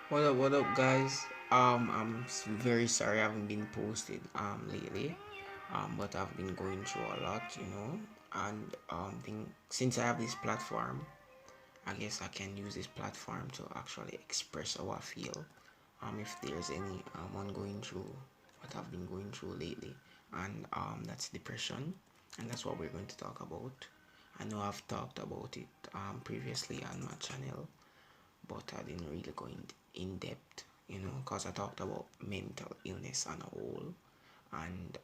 What up, guys? Very sorry I haven't been posted lately. But I've been going through a lot, and since I have this platform, I guess I can use this platform to actually express how I feel. If there's any ongoing through what I've been going through lately, and that's depression, and that's what we're going to talk about. I know I've talked about it previously on my channel, but I didn't really go in depth, because I talked about mental illness on a whole. And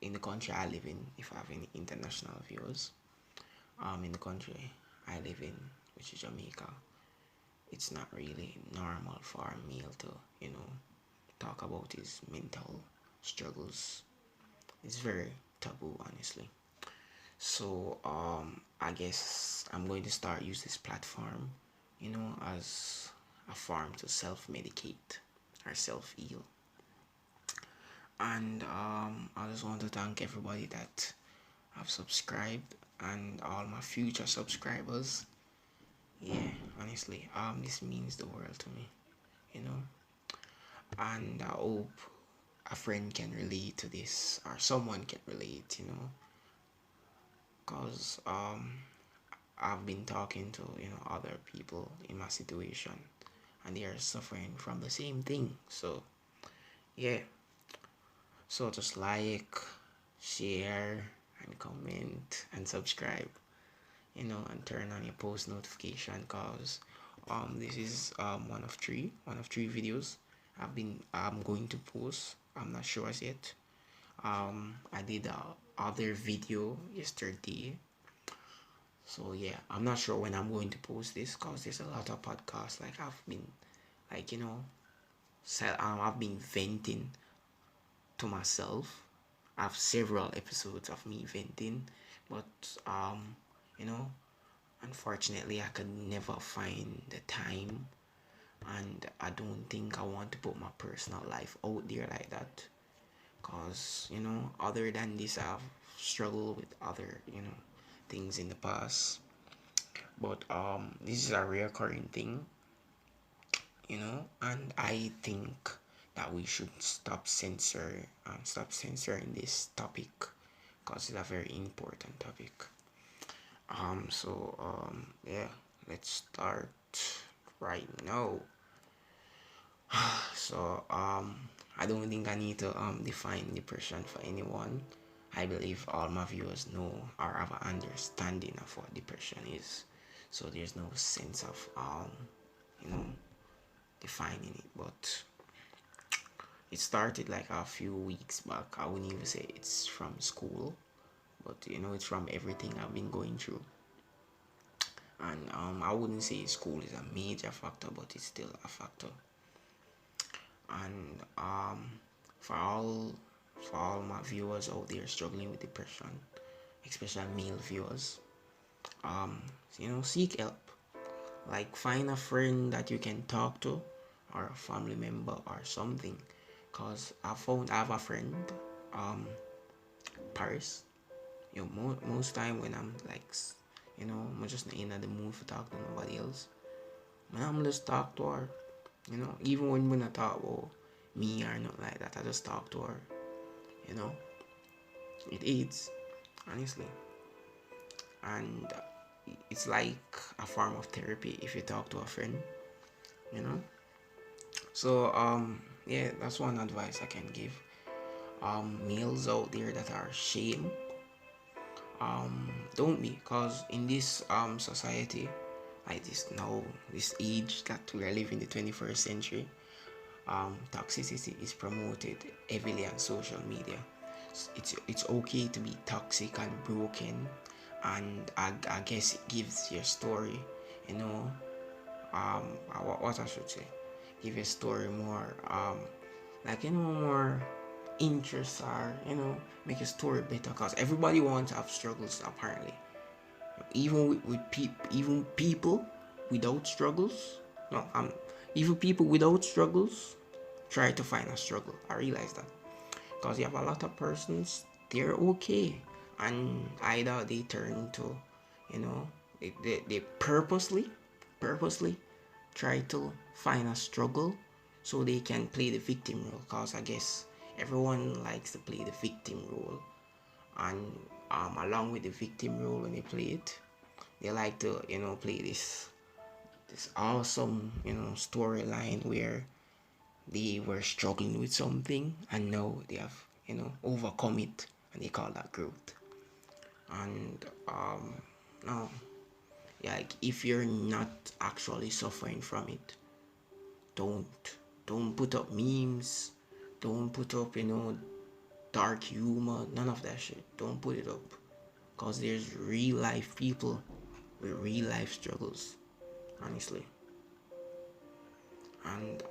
in the country I live in, if I have any international viewers, in the country I live in, which is Jamaica, it's not really normal for a male to, talk about his mental struggles. It's very taboo, honestly. So I guess I'm going to start use this platform, as a form to self-medicate or self-heal. And I just want to thank everybody that have subscribed and all my future subscribers. Yeah, honestly, this means the world to me, you know. And I hope a friend can relate to this or someone can relate, cause I've been talking to other people in my situation, and they are suffering from the same thing. So yeah, so just like, share, and comment and subscribe, and turn on your post notification, cause this is one of three videos I'm going to post. I'm not sure as yet. I did a other video yesterday. So yeah, I'm not sure when I'm going to post this, cause there's a lot of podcasts. Like I've been, like I've been venting to myself. I have several episodes of me venting, but you know, unfortunately, I could never find the time, and I don't think I want to put my personal life out there like that. Cause other than this, I've struggled with other things in the past, but this is a recurring thing, and I think that we should stop censoring this topic, because it's a very important topic. Yeah, let's start right now. So I don't think I need to define depression for anyone. I believe all my viewers know or have an understanding of what depression is. So there's no sense of you know defining it, but it started like a few weeks back. I wouldn't even say it's from school, but it's from everything I've been going through. And I wouldn't say school is a major factor, but it's still a factor. And for all my viewers out there struggling with depression, especially male viewers, seek help. Like, find a friend that you can talk to, or a family member or something. Cause I have a friend, Paris. Most time when I'm like, I'm just not in the mood to talk to nobody else, man, I'm just talk to her. Even when I talk about me or not like that, I just talk to her. You know, it aids, honestly, and it's like a form of therapy if you talk to a friend. You know, so yeah, that's one advice I can give. Males out there that are shame, don't be, cause in this society, like this age that we are living, the 21st century, toxicity is promoted heavily on social media. It's okay to be toxic and broken, and I guess it gives your story, you know, what I should say, give your story more, like more interest, or make your story better, because everybody wants to have struggles apparently, even even people without struggles. No, even people without struggles try to find a struggle. I realize that, because you have a lot of persons, they're okay, and either they turn to, they purposely try to find a struggle so they can play the victim role, because I guess everyone likes to play the victim role. And along with the victim role, when they play it, they like to play this awesome storyline where they were struggling with something and now they have overcome it, and they call that growth. And no, yeah, like if you're not actually suffering from it, don't don't put up memes, don't put up dark humor, none of that shit. Don't put it up, because there's real life people with real life struggles, honestly. And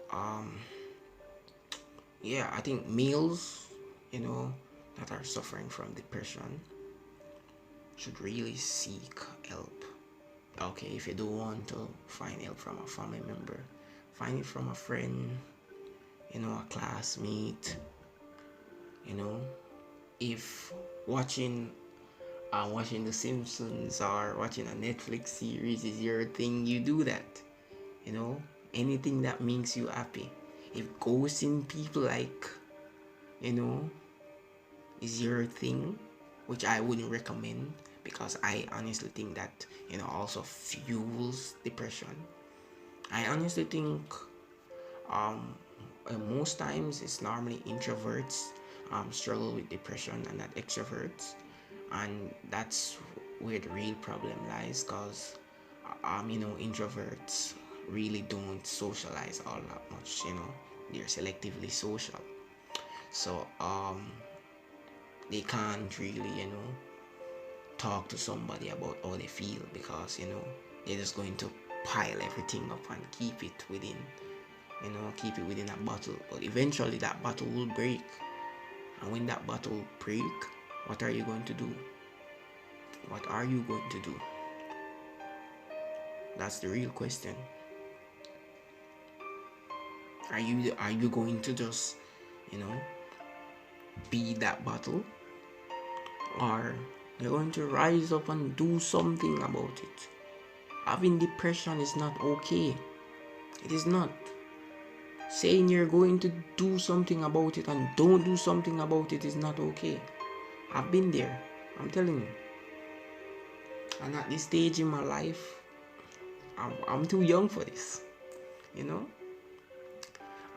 yeah, I think males that are suffering from depression should really seek help. Okay, if you don't want to find help from a family member, find it from a friend, a classmate. If watching watching The Simpsons or watching a Netflix series is your thing, you do that. you know Anything that makes you happy. If ghosting people, like, you know is your thing, which I wouldn't recommend, because I honestly think that also fuels depression. I honestly think um most times it's normally introverts struggle with depression and not extroverts, and that's where the real problem lies, because introverts really don't socialize all that much. They're selectively social, so they can't really talk to somebody about how they feel, because they're just going to pile everything up and keep it within a bottle. But eventually that bottle will break, and when that bottle break, what are you going to do? What are you going to do? That's the real question. Are you going to just you know be that bottle, or you're going to rise up and do something about it? Having depression is not okay. It is not. Saying you're going to do something about it and don't do something about it is not okay. I've been there, I'm telling you. And at this stage in my life, I'm too young for this, you know.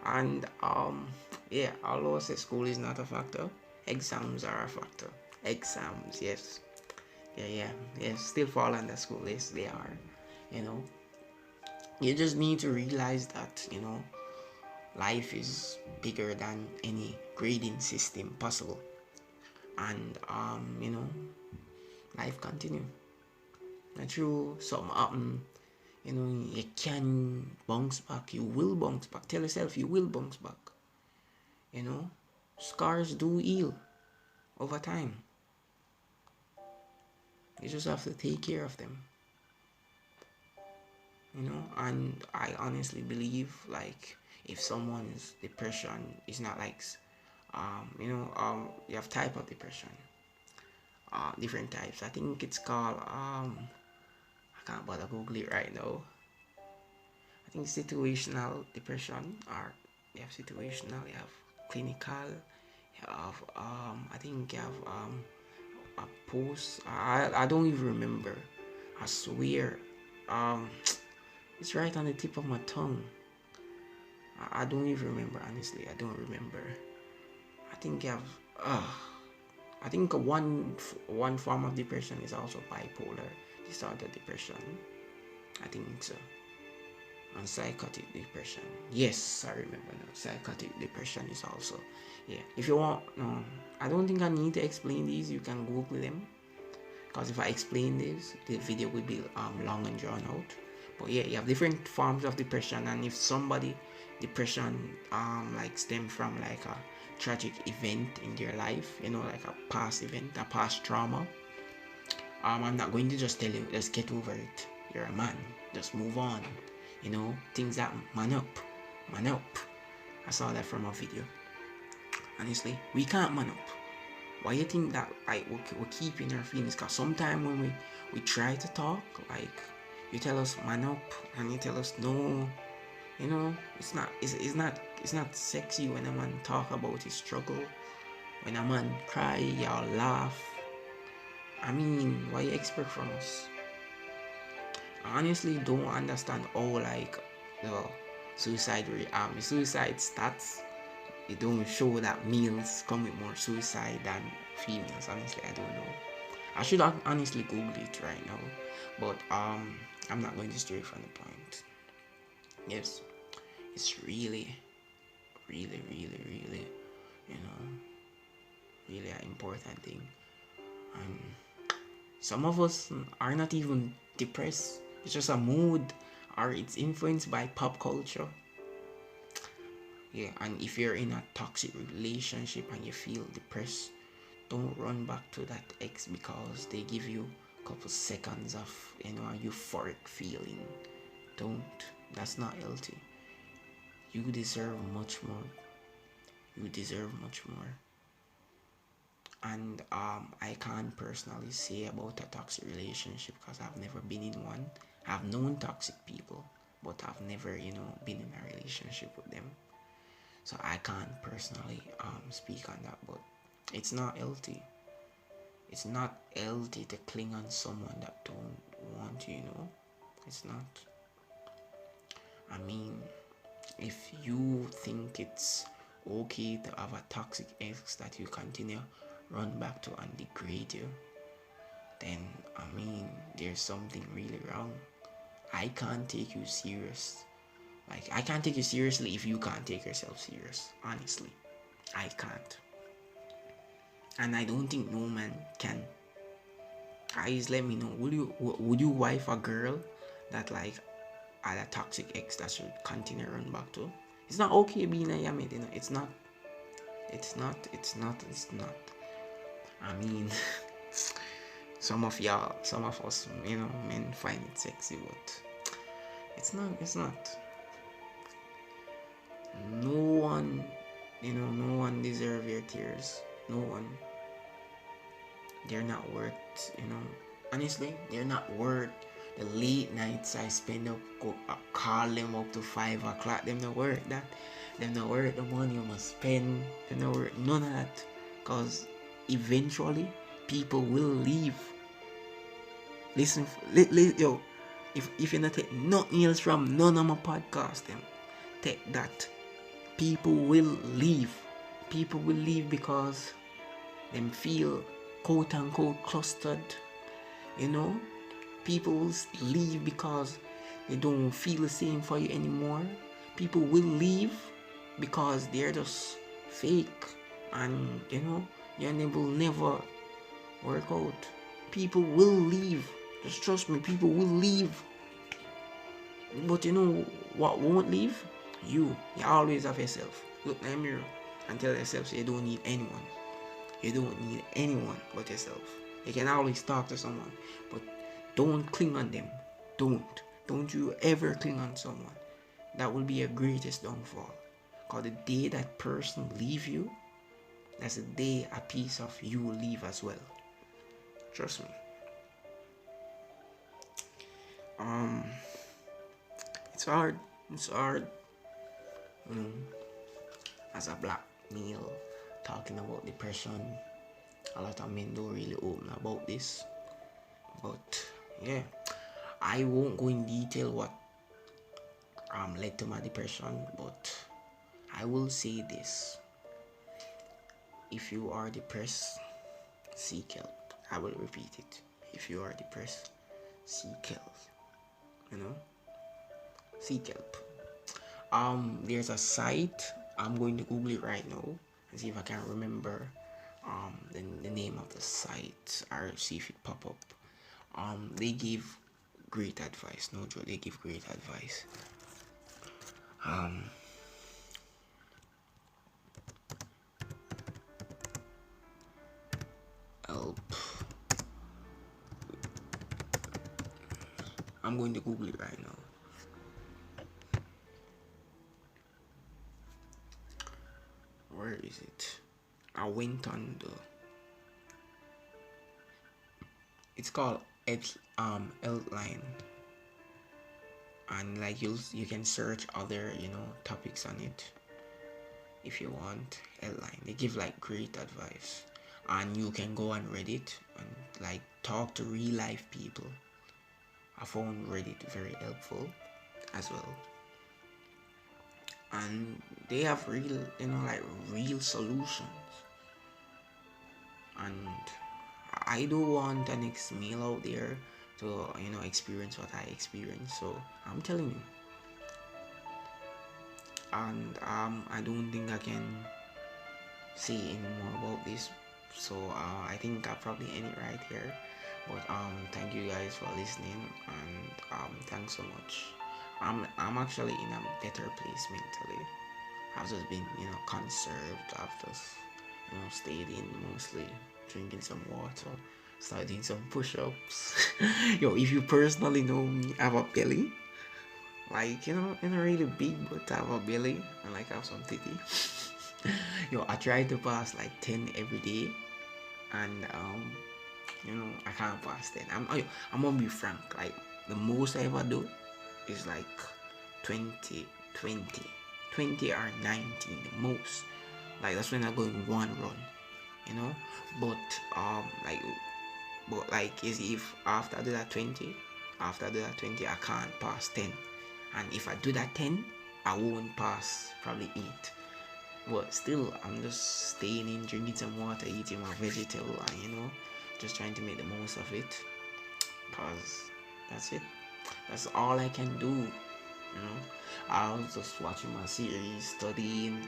And yeah, although I say school is not a factor, exams are a factor. Exams, yes. Yeah, still fall under school. Yes, they are. You know, you just need to realize that life is bigger than any grading system possible, and life continue. And through something happen, you can bounce back. You will bounce back. Tell yourself you will bounce back. Scars do heal over time. You just have to take care of them. And I honestly believe, like, if someone's depression is not like you have type of depression, different types. I think it's called I can't bother google it right now. I think situational depression, or you have situational, you have clinical, you have I think you have a post. I don't even remember. I swear. Um it's right on the tip of my tongue. I don't even remember, honestly. I don't remember. I think you have I think one form of depression is also bipolar disorder depression. I think so. And psychotic depression. Yes, I remember now. Psychotic depression is also. Yeah. If you want, no, I don't think I need to explain these. You can Google them. Because if I explain this, the video will be long and drawn out. But yeah, you have different forms of depression, and if somebody depression like stem from like a tragic event in their life, like a past event, a past trauma, I'm not going to just tell you just get over it. You're a man, just move on. Things that man up. I saw that from a video. Honestly, we can't man up. Why you think that like we're keeping our feelings? Because sometimes when we try to talk, like, you tell us man up and you tell us no, It's not sexy when a man talk about his struggle, when a man cry or laugh. I mean, what you expect from us? I honestly don't understand how like the suicide stats, it don't show that males commit more suicide than females. Honestly, I don't know. I should honestly Google it right now, but I'm not going to stray from the point. Yes, it's really, really, really, really, you know, really an important thing. And some of us are not even depressed. It's just a mood, or it's influenced by pop culture. Yeah, and if you're in a toxic relationship and you feel depressed, don't run back to that ex because they give you a couple seconds of a euphoric feeling. Don't. That's not healthy. You deserve much more. You deserve much more. And I can't personally say about a toxic relationship because I've never been in one. I've known toxic people, but I've never been in a relationship with them. So I can't personally speak on that. But it's not healthy. It's not healthy to cling on someone that don't want you. It's not. I mean, if you think it's okay to have a toxic ex that you continue run back to and degrade you, then I mean there's something really wrong. I can't take you serious. Like, I can't take you seriously if you can't take yourself serious. Honestly, I can't. And I don't think no man can. Guys, let me know. Would you wife a girl that like had a toxic ex that should continue run back to? It's not okay being a yamid, It's not. It's not. It's not. It's not. I mean, some of us, men find it sexy, but it's not. It's not. No one, no one deserves your tears. No one. They're not worth, honestly, they're not worth the late nights I spend up, call them up to 5 o'clock. Them not worth that. Them not worth the money you must spend. Them not worth none of that. Because eventually, people will leave. Listen, yo, if you not take nothing else from none of my podcast, them, take that. People will leave. People will leave because them feel quote unquote clustered. People will leave because they don't feel the same for you anymore. People will leave because they're just fake, and they will never work out. People will leave. Just trust me, people will leave. But you know what won't leave? You always have yourself. Look in the mirror and tell yourself so you don't need anyone. You don't need anyone but yourself. You can always talk to someone, but don't cling on them. Don't you ever cling on someone. That will be your greatest downfall. Because the day that person leave you, that's the day a piece of you will leave as well. Trust me. It's hard. It's hard. As a black male talking about depression, a lot of men don't really open about this. But yeah, I won't go in detail what led to my depression, but I will say this: if you are depressed, seek help. I will repeat it: if you are depressed, seek help. Seek help. There's a site. I'm going to Google it right now and see if I can remember the name of the site, or see if it pop up. They give great advice. No joke, they give great advice. Help. I'm going to Google it right now. Where is it? I went on the. It's called Healthline, and like you can search other topics on it if you want. Headline, they give like great advice, and you can go on Reddit and like talk to real life people. I found Reddit very helpful as well, and they have real like real solutions. And I do want an next meal out there to experience what I experienced. So I'm telling you, and I don't think I can say any more about this. So I think I probably end it right here. But thank you guys for listening, and thanks so much. I'm actually in a better place mentally. I've just been conserved. I've just stayed in mostly, drinking some water, started doing some push-ups. Yo, if you personally know me, I have a belly. Like, not really big, but I have a belly and like I have some titty. Yo, I try to pass like 10 every day, and I can't pass 10. I'm gonna be frank. Like, the most I ever do is like 20, 20, 20 or 19 the most. Like, that's when I go in one run, you know. But is if after I do that 20, I can't pass 10. And if I do that 10, I won't pass probably 8. But still, I'm just staying in, drinking some water, eating my vegetable, and just trying to make the most of it. Cause that's it. That's all I can do. I was just watching my series, studying,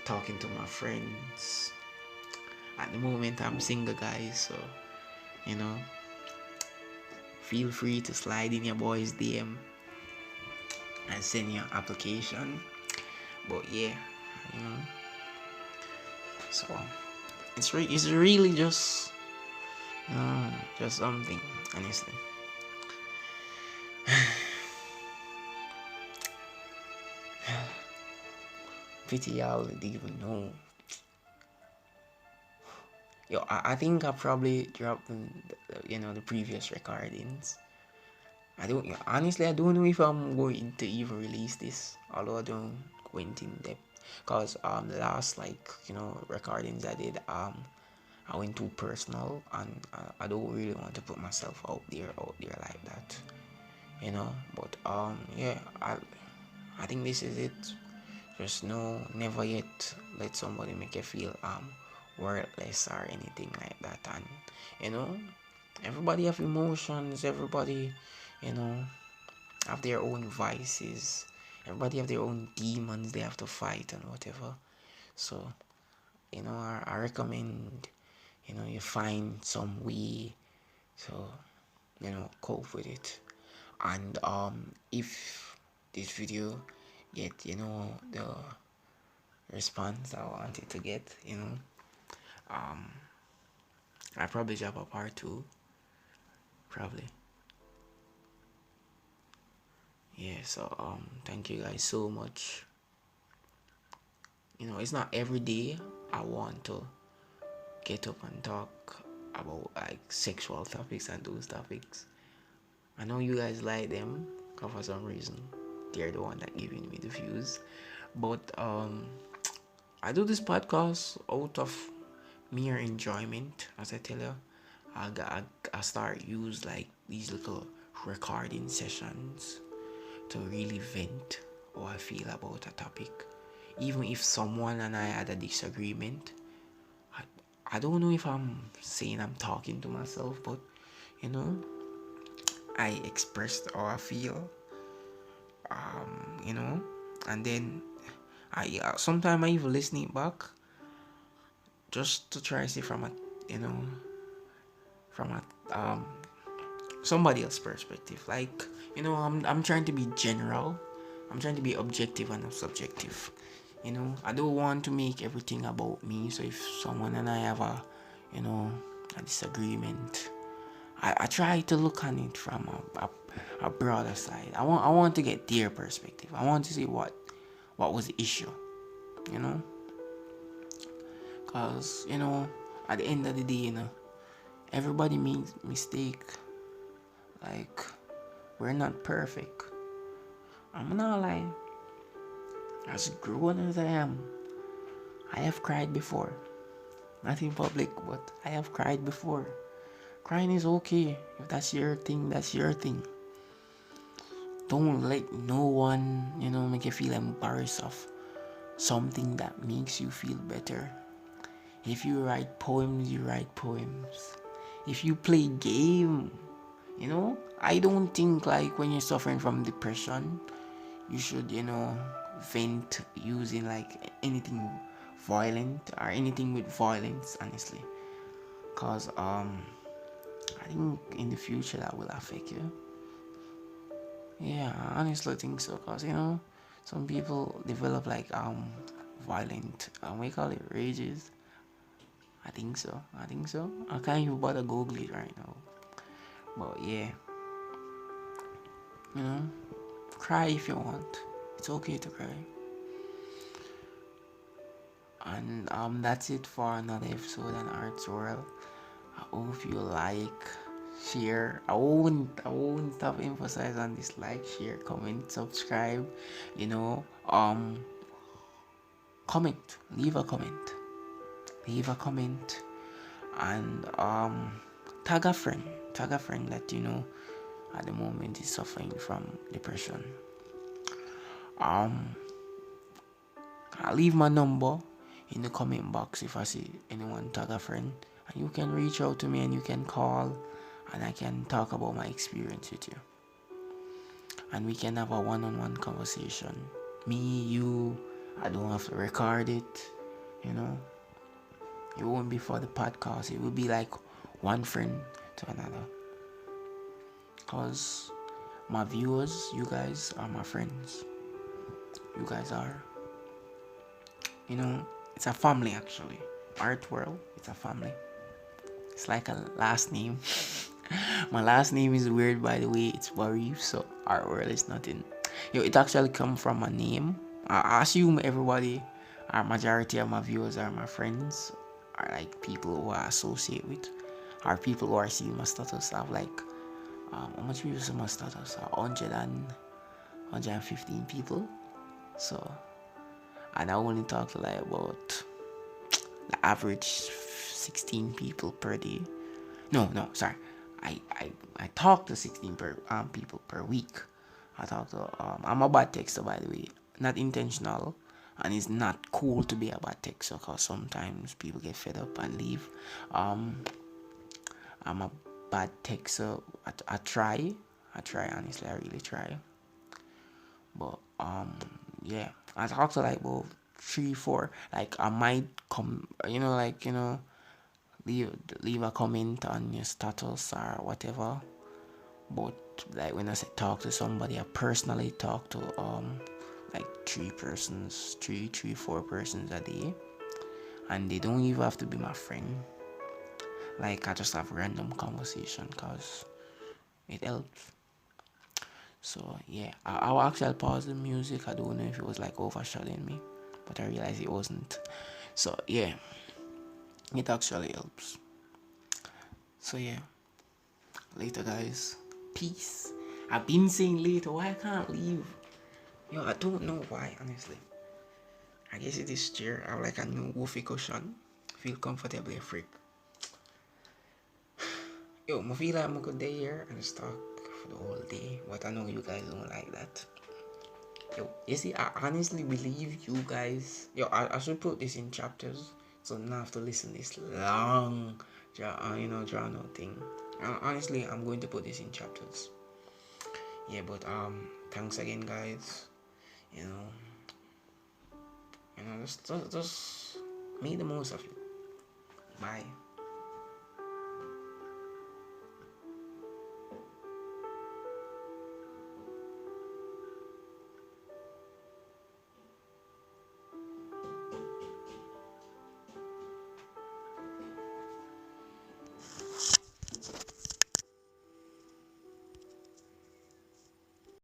talking to my friends. At the moment, I'm single, guys, so feel free to slide in your boy's DM and send your application. But yeah, so it's really just something, honestly. Pity y'all didn't even know. Yo, I think I probably dropped the previous recordings. I don't know if I'm going to even release this, although I don't go into depth, cause the last recordings I did, I went too personal, and I don't really want to put myself out there like that, But yeah, I think this is it. Just never yet let somebody make you feel worthless or anything like that. And everybody have emotions. Everybody have their own vices. Everybody have their own demons they have to fight and whatever. So I recommend you find some way to cope with it. And if this video get the response I wanted to get, I probably drop a part 2, probably. Yeah, so thank you guys so much. It's not every day I want to get up and talk about like sexual topics and those topics. I know you guys like them, cause for some reason they're the one that giving me the views. But I do this podcast out of mere enjoyment. As I tell you, I start use like these little recording sessions to really vent how I feel about a topic. Even if someone and I had a disagreement, I don't know if I'm saying I'm talking to myself, but I expressed how I feel, and then I sometimes I even listen it back just to try to see from a somebody else's perspective. Like I'm trying to be general. I'm trying to be objective and not subjective. I don't want to make everything about me. So if someone and I have a disagreement, I try to look on it from a broader side. I want to get their perspective. I want to see what was the issue, cause at the end of the day, everybody makes mistake. Like, we're not perfect. I'm not lying. As grown as I am, I have cried before. Not in public, but I have cried before. Crying is okay. If that's your thing, that's your thing. Don't let no one, make you feel embarrassed of something that makes you feel better. If you write poems, you write poems. If you play game, I don't think like when you're suffering from depression, you should, vent using like anything violent or anything with violence, honestly. Cause I think in the future that will affect you. Yeah, I honestly think so. Cause some people develop like violent we call it rages. I think so. I can't even bother Google it right now. But yeah, you know, cry if you want. It's okay to cry. And that's it for another episode on Arts World. I hope you like, share. I won't stop emphasize on this: like, share, comment, subscribe. You know, comment, leave a comment, and tag a friend that at the moment is suffering from depression. Um, I'll leave my number in the comment box if I see anyone tag a friend, and you can reach out to me and you can call, and I can talk about my experience with you, and we can have a one-on-one conversation. Me, you. I don't have to record it. You know, it won't be for the podcast. It will be like one friend to another. Cause my viewers, you guys are my friends. You guys are. It's a family actually. Art World, it's a family. It's like a last name. My last name is weird, by the way. It's Warif, so Art World is nothing. It actually come from a name. I assume everybody, or majority of my viewers are my friends, are like people who I associate with, are people who are seeing my status. I have like, how much views on my status? 115 people. So, and I only talk to like about the average 16 people per day. No, sorry. I talk to 16 people per week. I talk to I'm a bad texter, by the way, not intentional, and it's not cool to be a bad texter because sometimes people get fed up and leave. I'm a bad texter. I try honestly. I really try, but yeah, I talk to like about 3 4. Like I might come, leave a comment on your status or whatever. But like when I say talk to somebody, I personally talk to like 4 persons a day, and they don't even have to be my friend. Like I just have random conversation because it helps. So yeah, I'll actually pause the music. I don't know if it was like overshadowing me, but I realized it wasn't. So yeah, it actually helps. So yeah, later guys. Peace. I've been saying later. Why I can't leave? I don't know why, honestly. I guess it is chair. I have like a new woofy cushion. Feel comfortably freak. I feel like I'm a good day here and just talk for the whole day. But I know you guys don't like that. You see, I honestly believe you guys. I should put this in chapters so not have to listen this long, drawn out thing. Honestly, I'm going to put this in chapters. Yeah, but thanks again, guys. Just make the most of it. Bye.